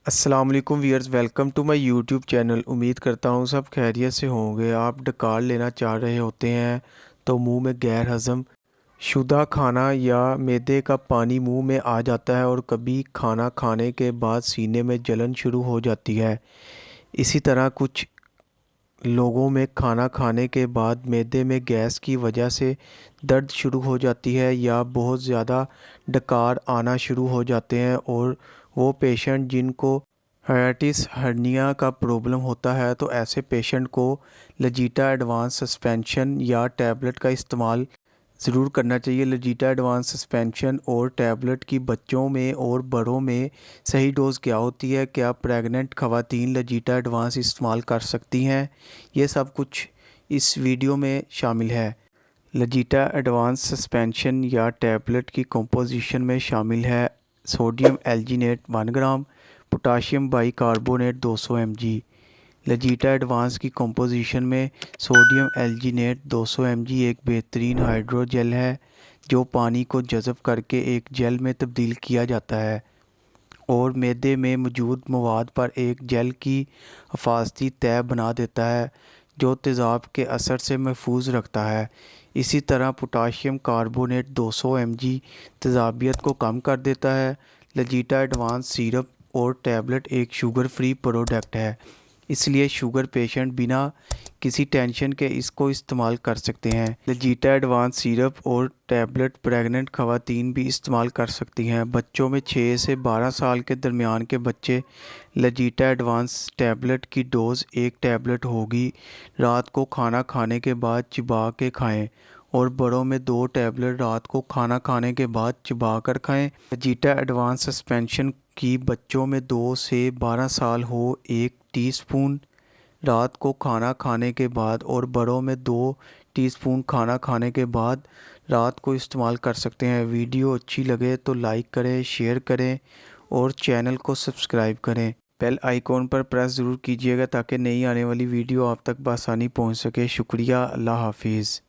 अस्सलाम वालेकुम viewers, welcome to my YouTube channel. उम्मीद करता हूँ सब खैरियत से होंगे। आप डकार लेना चाह रहे होते हैं तो मुंह में गैर हज़म शुदा खाना या मैदे का पानी मुंह में आ जाता है और कभी खाना खाने के बाद सीने में जलन शुरू हो जाती है। इसी तरह कुछ लोगों में खाना खाने के बाद मैदे में गैस की वजह से दर्द शुरू हो जाती है या बहुत ज़्यादा डकार आना शुरू हो जाते हैं। और वो पेशेंट जिनको हाइटिस हर्निया का प्रॉब्लम होता है तो ऐसे पेशेंट को लजीटा एडवांस सस्पेंशन या टैबलेट का इस्तेमाल ज़रूर करना चाहिए। लजीटा एडवांस सस्पेंशन और टैबलेट की बच्चों में और बड़ों में सही डोज़ क्या होती है, क्या प्रेग्नेंट ख़वातीन लजीटा एडवांस इस्तेमाल कर सकती हैं, ये सब कुछ इस वीडियो में शामिल है। लजीटा एडवांस सस्पेंशन या टैबलेट की कंपोजिशन में शामिल है सोडियम एल्जीनेट 1 ग्राम, पोटाशियम बाइकार्बोनेट 200 mg। लजीटा एडवांस की कंपोजिशन में सोडियम एल्जीनेट 200 mg एक बेहतरीन हाइड्रोजेल है जो पानी को जज़ब करके एक जेल में तब्दील किया जाता है और मैदे में मौजूद मवाद पर एक जेल की हिफाजती तह बना देता है जो तेज़ाब के असर से महफूज रखता है। इसी तरह पोटाशियम कार्बोनेट 200 mg तेज़ाबियत को कम कर देता है। लजीटा एडवांस सिरप और टैबलेट एक शुगर फ्री प्रोडक्ट है, इसलिए शुगर पेशेंट बिना किसी टेंशन के इसको इस्तेमाल कर सकते हैं। लजीटा एडवांस सिरप और टैबलेट प्रेग्नेंट ख़वातीन भी इस्तेमाल कर सकती हैं। बच्चों में 6 से 12 साल के दरमियान के बच्चे लजीटा एडवांस टैबलेट की डोज़ एक टैबलेट होगी, रात को खाना खाने के बाद चिबा के खाएं और बड़ों में 2 टैबलेट रात को खाना खाने के बाद चिबा कर खाएं। लजीटा एडवांस सस्पेंशन की बच्चों में 2 से 12 साल हो 1 टीस्पून रात को खाना खाने के बाद और बड़ों में 2 टीस्पून खाना खाने के बाद रात को इस्तेमाल कर सकते हैं। वीडियो अच्छी लगे तो लाइक करें, शेयर करें और चैनल को सब्सक्राइब करें। बेल आइकॉन पर प्रेस ज़रूर कीजिएगा ताकि नई आने वाली वीडियो आप तक बआसानी पहुंच सके। शुक्रिया। अल्लाह हाफिज़।